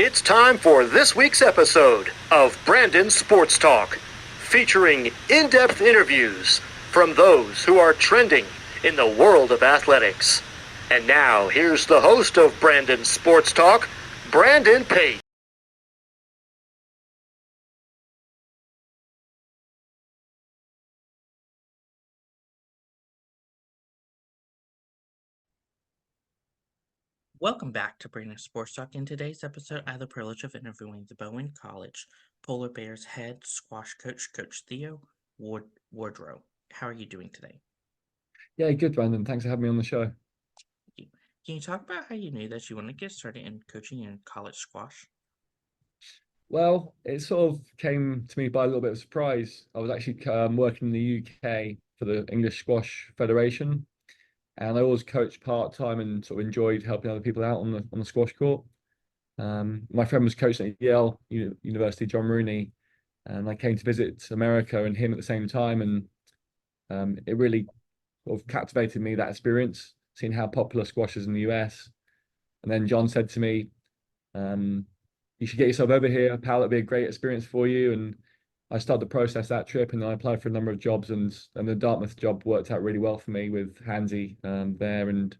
It's time for this week's episode of Brandon Sports Talk, featuring in-depth interviews from those who are trending in the world of athletics. And now, here's the host of Brandon Sports Talk, Brandon Pate. Welcome back to Brandon Sports Talk. In today's episode, I have the privilege of interviewing the Bowdoin College Polar Bears head squash coach, Coach Theo Woodward. How are you doing today? Yeah, good, Brandon. Thanks for having me on the show. Can you talk about how you knew that you want to get started in coaching in college squash? Well, it sort of came to me by a little bit of surprise. I was actually working in the UK for the English Squash Federation, and I always coached part-time and sort of enjoyed helping other people out on the squash court. My friend was coaching at Yale University, John Rooney, and I came to visit America and him at the same time, and it really sort of captivated me, that experience, seeing how popular squash is in the US. And then John said to me, you should get yourself over here, pal. It'd be a great experience for you. And I started to process that trip, and I applied for a number of jobs, and the Dartmouth job worked out really well for me with Hansy there, and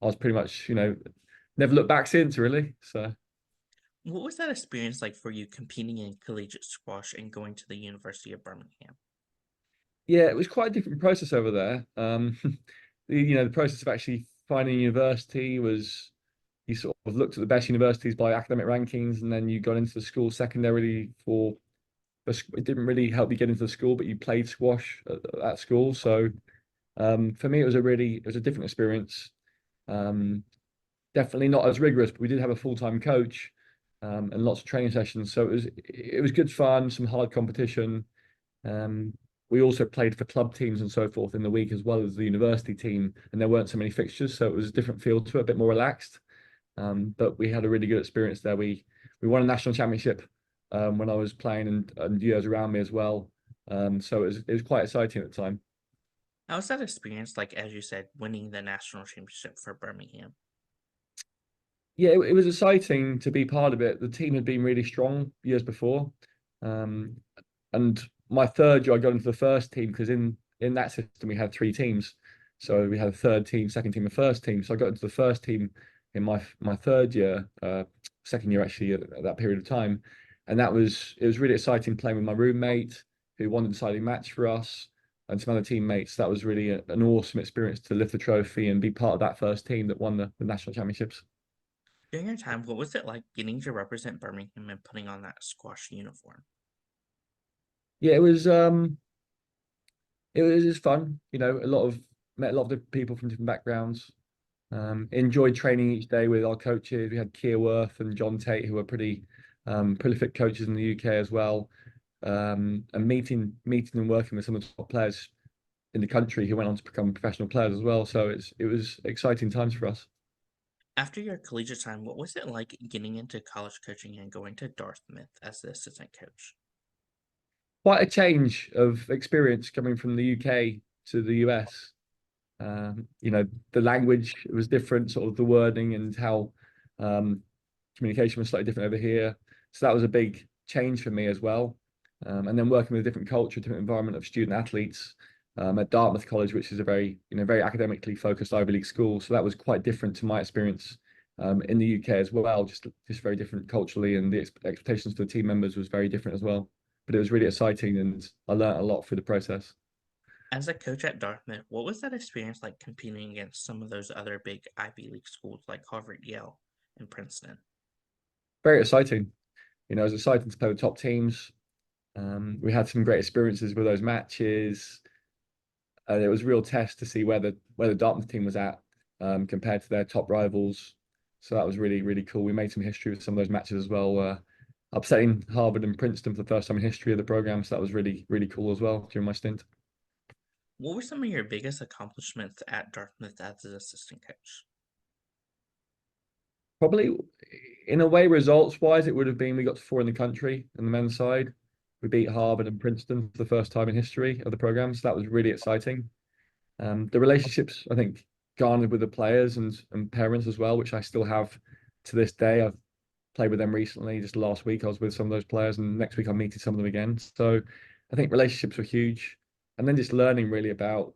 I was pretty much, never looked back since, really. So What was that experience like for you competing in collegiate squash and going to the University of Birmingham? yeah, it was quite a different process over there. The process of actually finding a university was, you sort of looked at the best universities by academic rankings, and then you got into the school secondarily for it didn't really help you get into the school, but you played squash at school. So for me, it was a different experience. Um, Definitely not as rigorous, but we did have a full-time coach and lots of training sessions. So it was good fun, some hard competition. Um, we also played for club teams and so forth in the week as well as the university team, and there weren't so many fixtures, so it was a different feel to it, a bit more relaxed. But we had a really good experience there. We won a national championship when I was playing, and years around me as well. So it was quite exciting at the time. How was that experience like, as you said, winning the national championship for Birmingham? Yeah, it was exciting to be part of it. The team had been really strong years before, um, and my third year I got into the first team because in that system we had three teams, so we had a third team, second team, and first team. So I got into the first team in my third year, second year actually at that period of time, and it was really exciting playing with my roommate who won the deciding match for us and some other teammates. That was really an awesome experience to lift the trophy and be part of that first team that won the national championships. During your time, what was it like getting to represent Birmingham and putting on that squash uniform? Yeah, it was just fun. Met a lot of different people from different backgrounds. Enjoyed training each day with our coaches. We had Keir Worth and John Tate, who are pretty prolific coaches in the UK as well. And meeting and working with some of the top players in the country who went on to become professional players as well. So it was exciting times for us. After your collegiate time, what was it like getting into college coaching and going to Dartmouth as the assistant coach? Quite a change of experience coming from the UK to the US. The language was different, sort of the wording and how um, communication was slightly different over here. So that was a big change for me as well. And then working with a different culture, different environment of student athletes at Dartmouth College, which is a very academically focused Ivy League school. So that was quite different to my experience in the UK as well. Just very different culturally, and the expectations for the team members was very different as well. But it was really exciting, and I learned a lot through the process. As a coach at Dartmouth, what was that experience like competing against some of those other big Ivy League schools like Harvard, Yale, and Princeton? Very exciting. It was exciting to play with top teams. We had some great experiences with those matches. It was a real test to see where the Dartmouth team was at compared to their top rivals. So that was really, really cool. We made some history with some of those matches as well, upsetting Harvard and Princeton for the first time in history of the program. So that was really, really cool as well during my stint. What were some of your biggest accomplishments at Dartmouth as an assistant coach? Probably in a way, results wise, it would have been we got to four in the country on the men's side. We beat Harvard and Princeton for the first time in history of the program. So that was really exciting. The relationships, I think, garnered with the players and parents as well, which I still have to this day. played with them recently. Just last week, I was with some of those players, and next week I'm meeting some of them again. So I think relationships were huge, and then just learning really about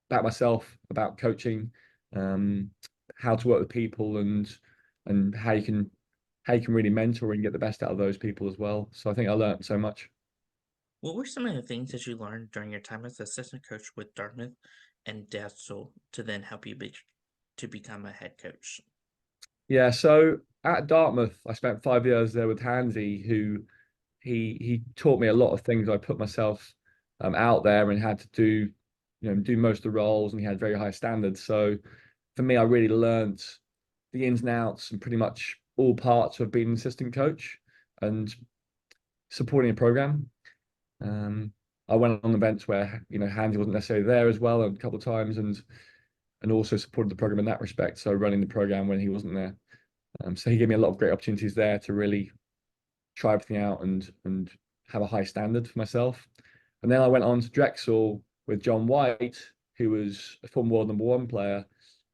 myself, about coaching, um, how to work with people, and how you can really mentor and get the best out of those people as well. So I think I learned so much. What were some of the things that you learned during your time as assistant coach with Dartmouth and Drexel to then help you to become a head coach? Yeah, so at Dartmouth, I spent 5 years there with Hansi, who he taught me a lot of things. I put myself out there and had to do most of the roles, and he had very high standards. So for me, I really learned the ins and outs and pretty much all parts of being an assistant coach and supporting a program. Um, I went on events where Hansi wasn't necessarily there as well a couple of times, and also supported the program in that respect. So running the program when he wasn't there. So he gave me a lot of great opportunities there to really try everything out and have a high standard for myself. And then I went on to Drexel with John White, who was a former world #1 player,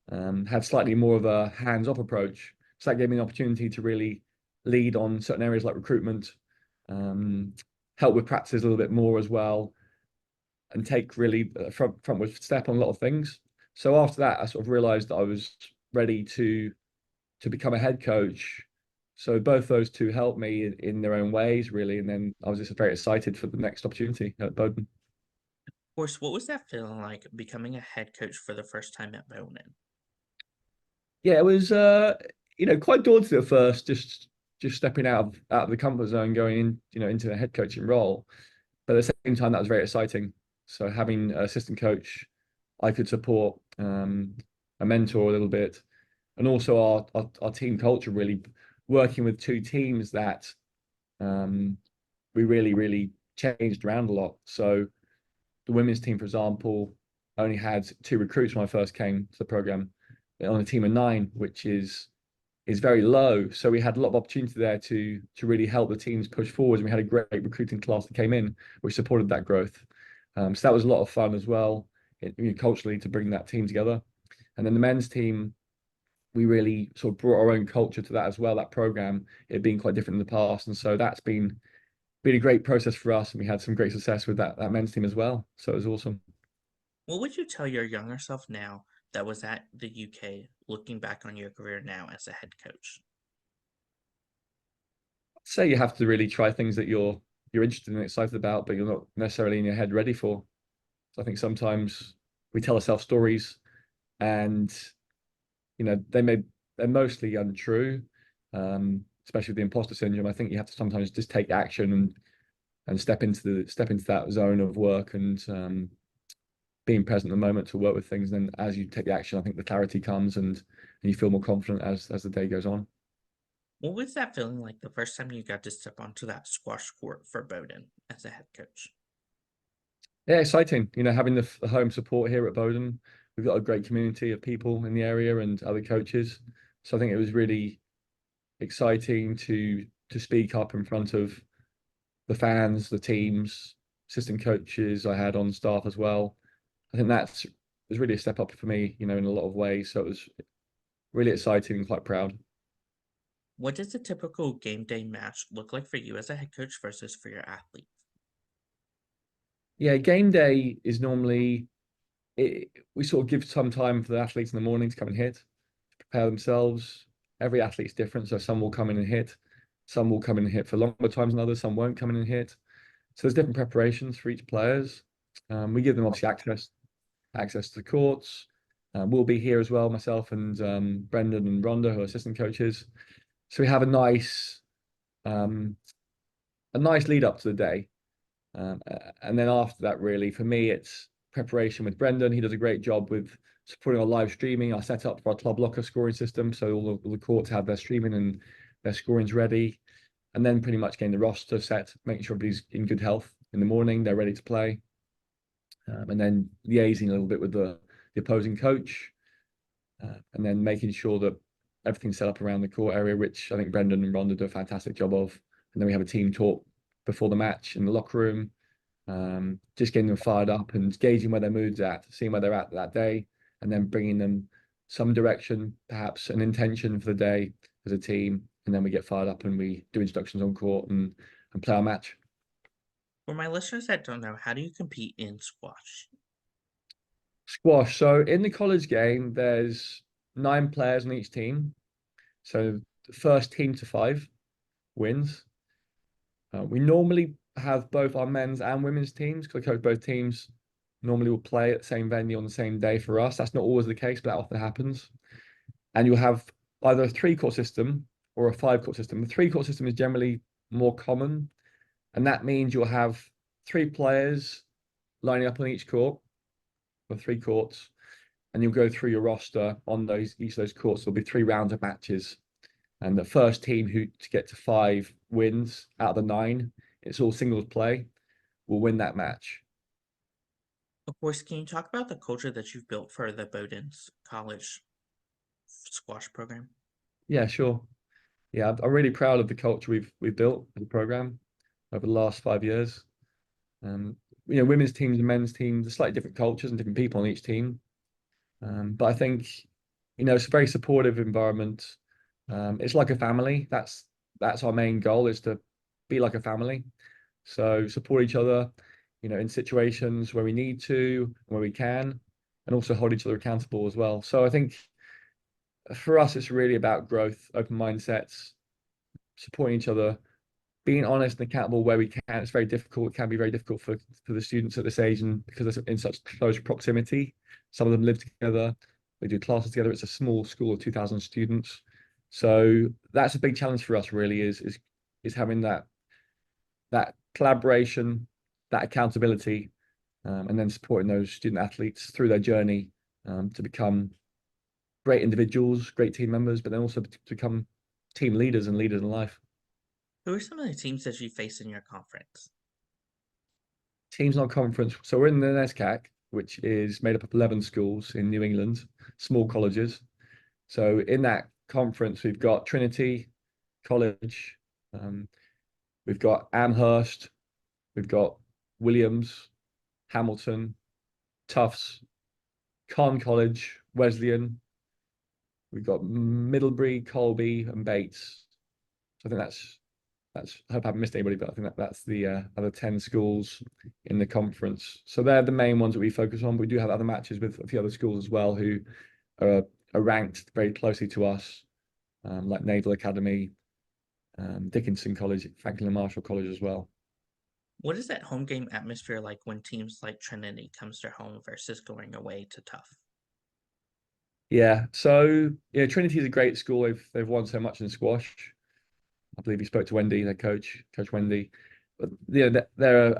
had slightly more of a hands-off approach. So that gave me an opportunity to really lead on certain areas like recruitment, um, help with practices a little bit more as well, and take really frontward step on a lot of things. So after that, I sort of realized that I was ready to become a head coach. So both those two helped me in their own ways, really. And then I was just very excited for the next opportunity at Bowdoin. Of course, what was that feeling like becoming a head coach for the first time at Bowdoin? Yeah, it was quite daunting at first, just stepping out of the comfort zone, going into a head coaching role. But at the same time, that was very exciting. So having an assistant coach, I could support a mentor a little bit, and also our team culture, really working with two teams that um, we really changed around a lot. So the women's team, for example, only had 2 recruits when I first came to the program on a team of 9, which is very low. So we had a lot of opportunity there to really help the teams push forward. And we had a great recruiting class that came in, which supported that growth. So that was a lot of fun as well, culturally, to bring that team together. And then the men's team, we really sort of brought our own culture to that as well. That program, it had been quite different in the past, and so that's been a great process for us, and we had some great success with that men's team as well. So it was awesome. What would you tell your younger self now that was at the UK, looking back on your career now as a head coach? Say you have to really try things that you're interested and excited about, but you're not necessarily in your head ready for. So I think sometimes we tell ourselves stories, and they're mostly untrue, especially with the imposter syndrome. I think you have to sometimes just take action and step into that zone of work, and being present in the moment to work with things. And then as you take the action, I think the clarity comes, and you feel more confident as the day goes on. What was that feeling like the first time you got to step onto that squash court for Bowdoin as a head coach? Yeah, exciting. Having the home support here at Bowdoin, we've got a great community of people in the area and other coaches. So I think it was really exciting to speak up in front of the fans, the teams, assistant coaches I had on staff as well. I think that's was really a step up for me, in a lot of ways. So it was really exciting and quite proud. What does a typical game day match look like for you as a head coach versus for your athletes? Yeah, game day is normally we sort of give some time for the athletes in the morning to come and hit, prepare themselves. Every athlete's different, so some will come in and hit, some will come in and hit for longer times than others, some won't come in and hit. So there's different preparations for each players. We give them obviously access to the courts. We'll be here as well, myself and Brendan and Rhonda, who are assistant coaches. So we have um, a nice lead up to the day. And then after that, really, for me, it's preparation with Brendan. He does a great job with supporting our live streaming, our setup for our club locker scoring system. So all the courts have their streaming and their scorings ready. And then pretty much getting the roster set, making sure everybody's in good health in the morning, they're ready to play. And then liaising a little bit with the opposing coach, and then making sure that everything's set up around the court area, which I think Brendan and Rhonda do a fantastic job of. And then we have a team talk before the match in the locker room, just getting them fired up and gauging where their mood's at, seeing where they're at that day, and then bringing them some direction, perhaps an intention for the day as a team, and then we get fired up and we do introductions on court and play our match. For my listeners that don't know, how do you compete in squash? Squash. So in the college game, there's 9 players on each team. So the first team to 5 wins. We normally have both our men's and women's teams because I coach both teams. Normally will play at the same venue on the same day for us. That's not always the case, but that often happens. And you'll have either a 3-court system or a 5-court system. The 3-court system is generally more common, and that means you'll have 3 players lining up on each court or 3 courts, and you'll go through your roster on each of those courts. There'll be 3 rounds of matches, and the first team who to get to 5 wins out of the 9, it's all singles play, will win that match. Of course, can you talk about the culture that you've built for the Bowdoin College squash program? Yeah, sure. Yeah, I'm really proud of the culture we've built in the program over the last 5 years. Women's teams and men's teams are slightly different cultures and different people on each team. But I think, it's a very supportive environment. It's like a family. That's our main goal, is to be like a family. So support each other, in situations where we need to, where we can, and also hold each other accountable as well. So I think for us, it's really about growth, open mindsets, supporting each other, being honest and accountable where we can. It's very difficult. It can be very difficult for the students at this age, and because they're in such close proximity. Some of them live together, they do classes together. It's a small school of 2,000 students. So that's a big challenge for us, really, is having that collaboration, that accountability, and then supporting those student athletes through their journey to become great individuals, great team members, but then also to become team leaders and leaders in life. Who are some of the teams that you face in your conference? Teams in our conference. So we're in the NESCAC, which is made up of 11 schools in New England, small colleges. So in that conference, we've got Trinity College, we've got Amherst, we've got Williams, Hamilton, Tufts, Conn College, Wesleyan. We've got Middlebury, Colby, and Bates. So I think that's. I hope I haven't missed anybody, but I think that's the other 10 schools in the conference. So they're the main ones that we focus on. But we do have other matches with a few other schools as well who are ranked very closely to us, like Naval Academy, Dickinson College, Franklin Marshall College as well. What is that home game atmosphere like when teams like Trinity comes to home versus going away to Tough? Yeah, so Trinity is a great school. They've won so much in squash. I believe you spoke to Wendy, their Coach Wendy. But they're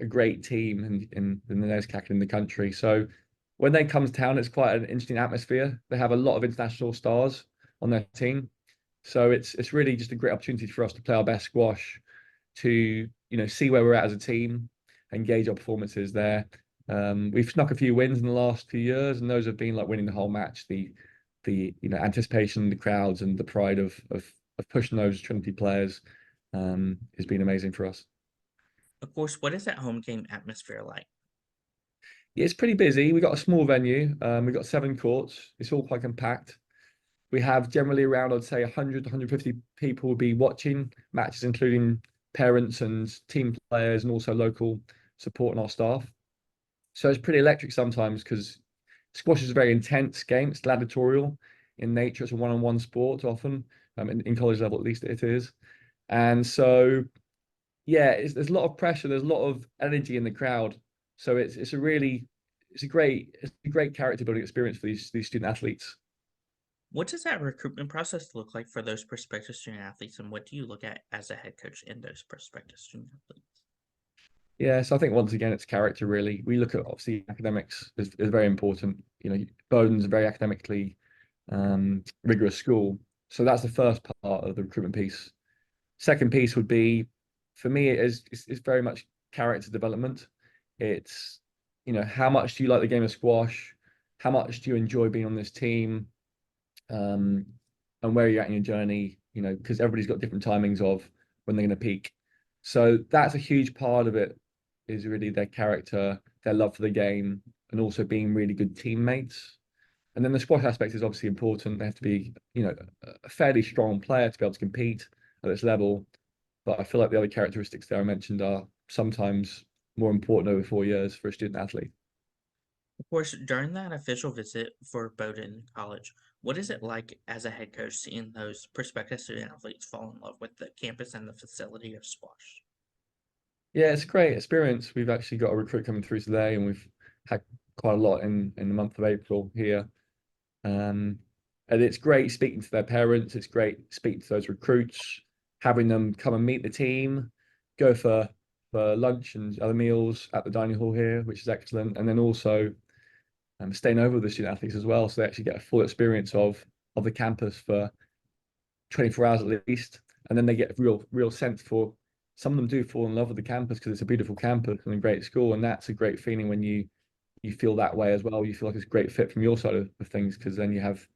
a great team in the NESCAC in the country. So when they come to town, it's quite an interesting atmosphere. They have a lot of international stars on their team. So it's really just a great opportunity for us to play our best squash, to see where we're at as a team, and gauge our performances there. We've snuck a few wins in the last few years, and those have been like winning the whole match. The anticipation, the crowds, and the pride of pushing those Trinity players has been amazing for us. Of course, what is that home game atmosphere like? Yeah, it's pretty busy. We got a small venue. We've got 7 courts. It's all quite compact. We have generally around, I'd say, 100 to 150 people will be watching matches, including parents and team players and also local support and our staff. So it's pretty electric sometimes because squash is a very intense game. It's gladiatorial in nature. It's a one-on-one sport often. In college level, at least it is. And so, yeah, there's a lot of pressure. There's a lot of energy in the crowd. So it's a great character building experience for these student athletes. What does that recruitment process look like for those prospective student athletes, and what do you look at as a head coach in those prospective student athletes? Yeah, so I think once again it's character really. We look at obviously academics is very important. Bowdoin's a very academically rigorous school. So that's the first part of the recruitment piece. Second piece would be, for me, it's very much character development. It's, how much do you like the game of squash? How much do you enjoy being on this team? And where you're at in your journey, because everybody's got different timings of when they're going to peak. So that's a huge part of it, is really their character, their love for the game, and also being really good teammates. And then the squash aspect is obviously important. They have to be, a fairly strong player to be able to compete at this level. But I feel like the other characteristics there I mentioned are sometimes more important over 4 years for a student athlete. Of course, during that official visit for Bowdoin College, what is it like as a head coach seeing those prospective student athletes fall in love with the campus and the facility of squash? Yeah, it's a great experience. We've actually got a recruit coming through today, and we've had quite a lot in the month of April here. Um, and it's great speaking to their parents. It's great speaking to those recruits, having them come and meet the team, go for lunch and other meals at the dining hall here, which is excellent. And then also staying over with the student athletes as well, so they actually get a full experience of the campus for 24 hours at least, and then they get a real sense for. Some of them do fall in love with the campus because it's a beautiful campus and a great school, and that's a great feeling when you feel that way as well. You feel like it's a great fit from your side of things, because then you have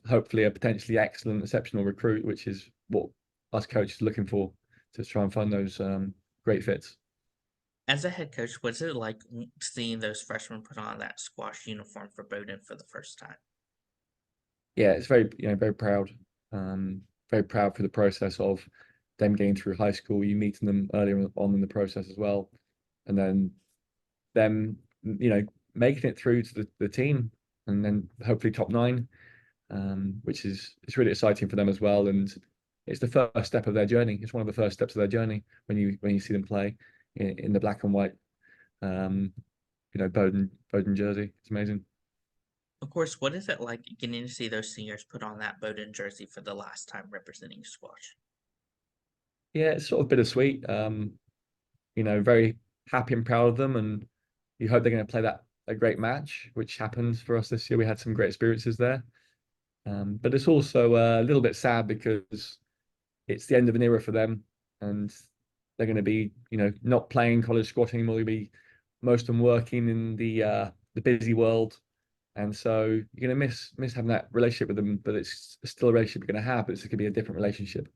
hopefully a potentially excellent, exceptional recruit, which is what us coaches are looking for, to try and find those great fits. As a head coach, what's it like seeing those freshmen put on that squash uniform for Bowdoin for the first time? Yeah, it's very, very proud. Very proud for the process of them getting through high school. You meeting them earlier on in the process as well, and then them, making it through to the team, and then hopefully top nine, which is it's really exciting for them as well. And it's the first step of their journey. It's one of the first steps of their journey when you see them play in the black and white, um, Bowdoin jersey. It's amazing. Of course, what is it like getting to see those seniors put on that Bowdoin jersey for the last time representing squash? Yeah, it's sort of bittersweet. Very happy and proud of them, and you hope they're going to play a great match, which happens for us this year. We had some great experiences there, but it's also a little bit sad because it's the end of an era for them, and they're going to be, not playing college squash anymore. They'll be most of them working in the busy world, and so you're going to miss having that relationship with them. But it's still a relationship you're going to have, but it's going to be a different relationship.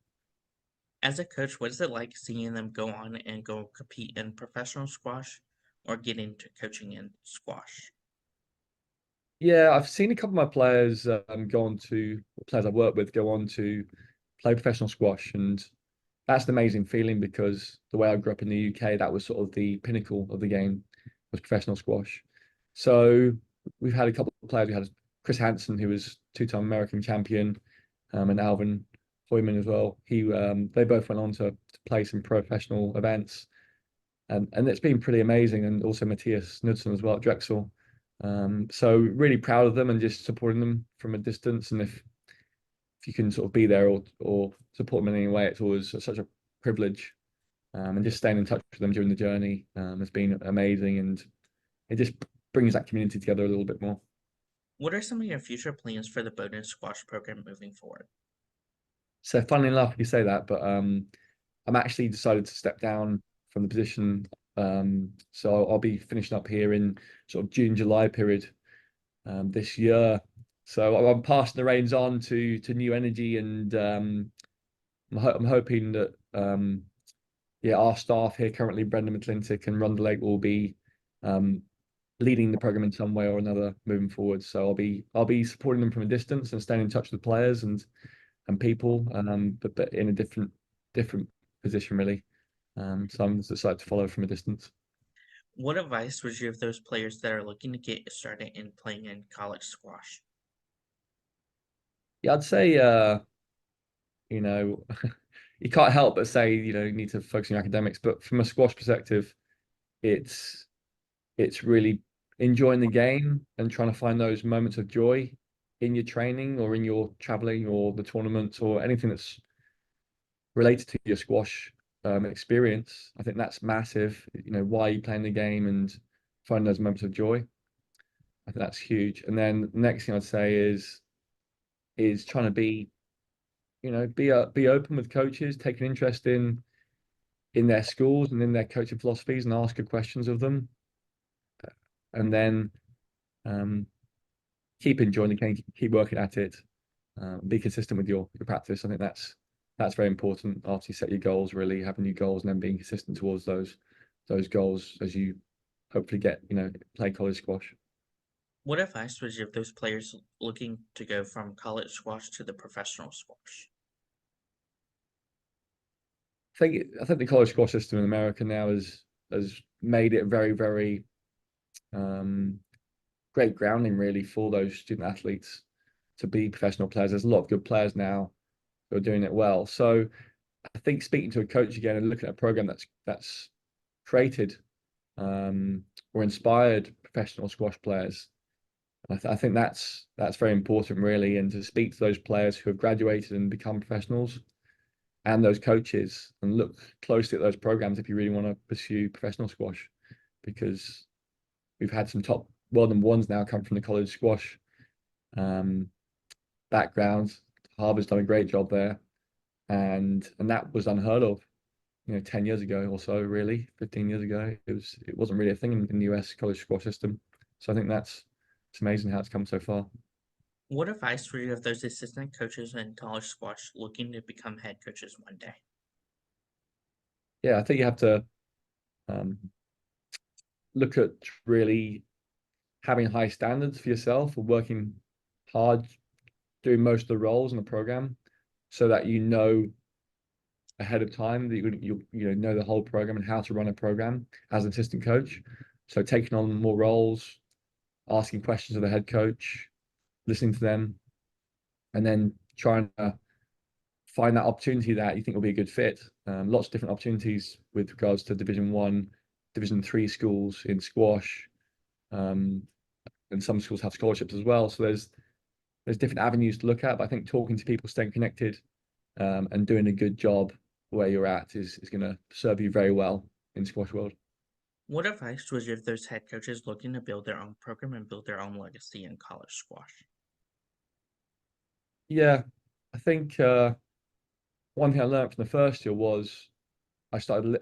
As a coach, what is it like seeing them go on and go compete in professional squash or get into coaching in squash? Yeah, I've seen a couple of my players go on to players I work with go on to play professional squash, and that's an amazing feeling because the way I grew up in the UK, that was sort of the pinnacle of the game, was professional squash. So we've had a couple of players. We had Chris Hansen, who was two-time American champion, and Alvin Hoyman as well. They both went on to play some professional events, and it's been pretty amazing. And also Matthias Knudsen as well at Drexel. So really proud of them and just supporting them from a distance. And if you can sort of be there or support them in any way, it's always such a privilege. And just staying in touch with them during the journey has been amazing, and it just brings that community together a little bit more. What are some of your future plans for the Bowdoin squash program moving forward? So funnily enough, you say that, but I'm actually decided to step down from the position. So I'll be finishing up here in sort of June, July period this year. So I'm passing the reins on to new energy, and I'm hoping that our staff here currently, Brendan McClintock and Rhonda Lake, will be um, leading the program in some way or another moving forward. So I'll be supporting them from a distance and staying in touch with players and people, but in a different position really. So I'm decided to follow from a distance. What advice would you give those players that are looking to get started in playing in college squash? Yeah, I'd say you know, you can't help but say, you need to focus on your academics, but from a squash perspective, it's it's really enjoying the game and trying to find those moments of joy in your training or in your traveling or the tournaments or anything that's related to your squash experience. I think that's massive. Why are you playing the game and finding those moments of joy? I think that's huge. And then the next thing I'd say is trying to be open with coaches, take an interest in their schools and in their coaching philosophies, and ask good questions of them, and then um, keep enjoying the game, keep working at it, be consistent with your practice. I think that's very important. After you set your goals, really having your goals and then being consistent towards those goals as you hopefully play college squash. What advice would you give those players looking to go from college squash to the professional squash? I think the college squash system in America now has made it very, very um, great grounding really for those student athletes to be professional players. There's a lot of good players now who are doing it well. So I think speaking to a coach again and looking at a program that's created or inspired professional squash players, I think that's very important really. And to speak to those players who have graduated and become professionals and those coaches and look closely at those programs if you really want to pursue professional squash, because we've had some top world number ones now come from the college squash um, background. Harvard's done a great job there, and that was unheard of, 10 years ago or so, really, 15 years ago. It wasn't really a thing in the US college squash system. So I think it's amazing how it's come so far. What advice would you give those assistant coaches in college squash looking to become head coaches one day? Yeah, I think you have to um, look at really having high standards for yourself or working hard, doing most of the roles in the program so that you know ahead of time that you know the whole program and how to run a program as an assistant coach. So taking on more roles, asking questions of the head coach, listening to them, and then trying to find that opportunity that you think will be a good fit. Lots of different opportunities with regards to Division 1, Division 3 schools in squash, um, and some schools have scholarships as well. So there's different avenues to look at. But I think talking to people, staying connected, and doing a good job where you're at is going to serve you very well in squash world. What advice would you give those head coaches looking to build their own program and build their own legacy in college squash? Yeah, I think one thing I learned from the first year was I started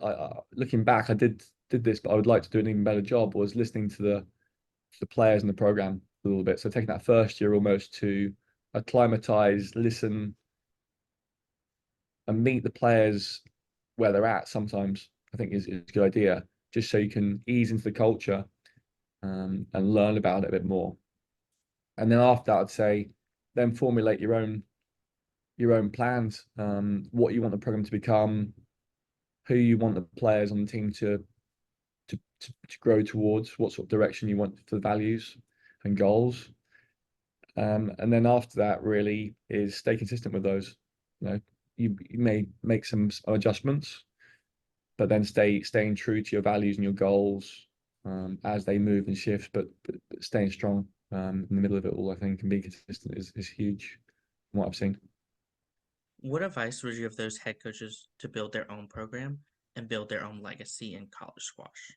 looking back. I did this, but I would like to do an even better job. Was listening to the players in the program a little bit. So taking that first year almost to acclimatize, listen, and meet the players where they're at. Sometimes I think is a good idea, just so you can ease into the culture and learn about it a bit more. And then after that, I'd say then formulate your own plans, what you want the program to become, who you want the players on the team to grow towards, what sort of direction you want for the values and goals. And then after that, really is stay consistent with those. You may make some adjustments, but then staying true to your values and your goals as they move and shift, but staying strong in the middle of it all, I think, and being consistent is huge from what I've seen. What advice would you give those head coaches to build their own program and build their own legacy in college squash?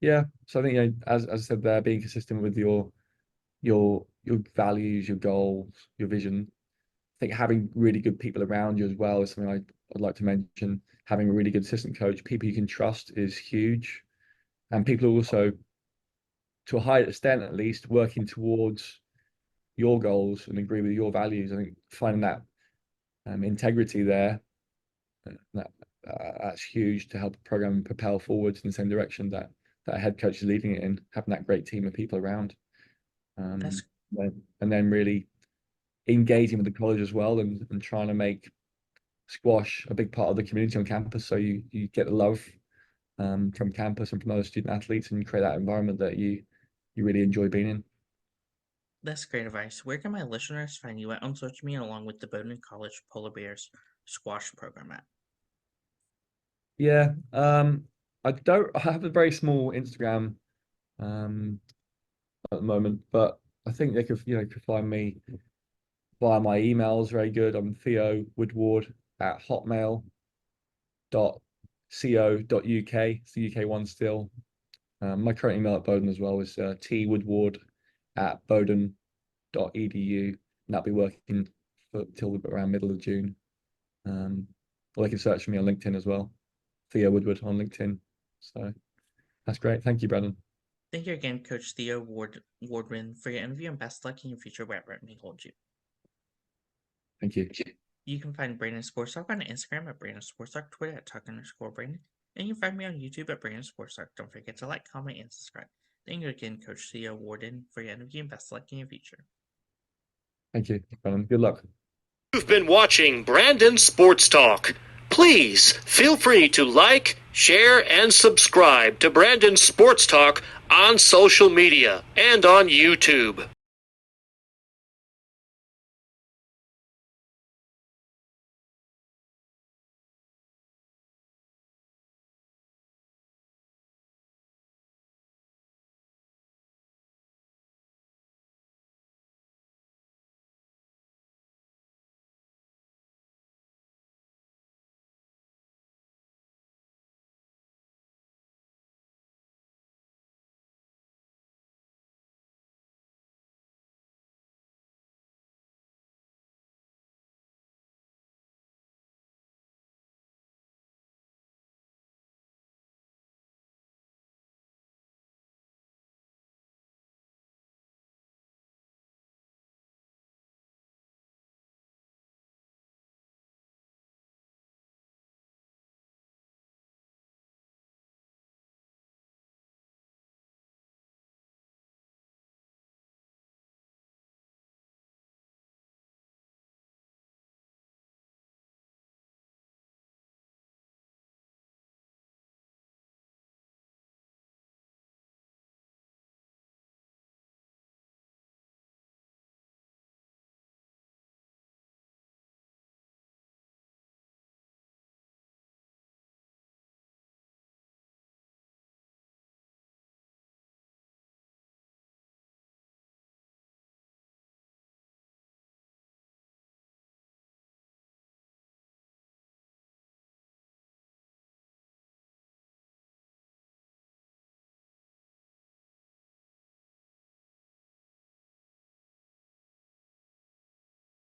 Yeah, so I think as I said there, being consistent with your values, your goals, your vision. I think having really good people around you as well is something I'd like to mention. Having a really good assistant coach, people you can trust, is huge, and people also, to a high extent at least, working towards your goals and agree with your values. I think finding that integrity there, that that's huge to help a program propel forwards in the same direction that a head coach is leading it in. Having that great team of people around, That's and then really engaging with the college as well, and trying to make squash a big part of the community on campus. So you get the love from campus and from other student athletes, and you create that environment that you really enjoy being in. that's great advice. Where can my listeners find you at on social media along with the Bowdoin College Polar Bears squash program at? Yeah, I have a very small Instagram um, at the moment, but I think they could find me via my emails. Very good. I'm Theo Woodward at hotmail.co.uk. It's the UK one still. My current email at Bowdoin as well is twoodward at bowdoin.edu. And that'll be working till around middle of June. Or they can search for me on LinkedIn as well. Theo Woodward on LinkedIn. So that's great. Thank you, Brandon. Thank you again, Coach Theo Woodward, for your interview and best luck in your future wherever it may hold you. Thank you. You can find Brandon Sports Talk on Instagram at Brandon Sports Talk, Twitter at Talk_Brandon, and you can find me on YouTube at Brandon Sports Talk. Don't forget to like, comment, and subscribe. Thank you again, Coach Theo Woodward, for your interview and best luck in your future. Thank you, Brandon. Good luck. You've been watching Brandon Sports Talk. Please feel free to like, share, and subscribe to Brandon Sports Talk on social media and on YouTube.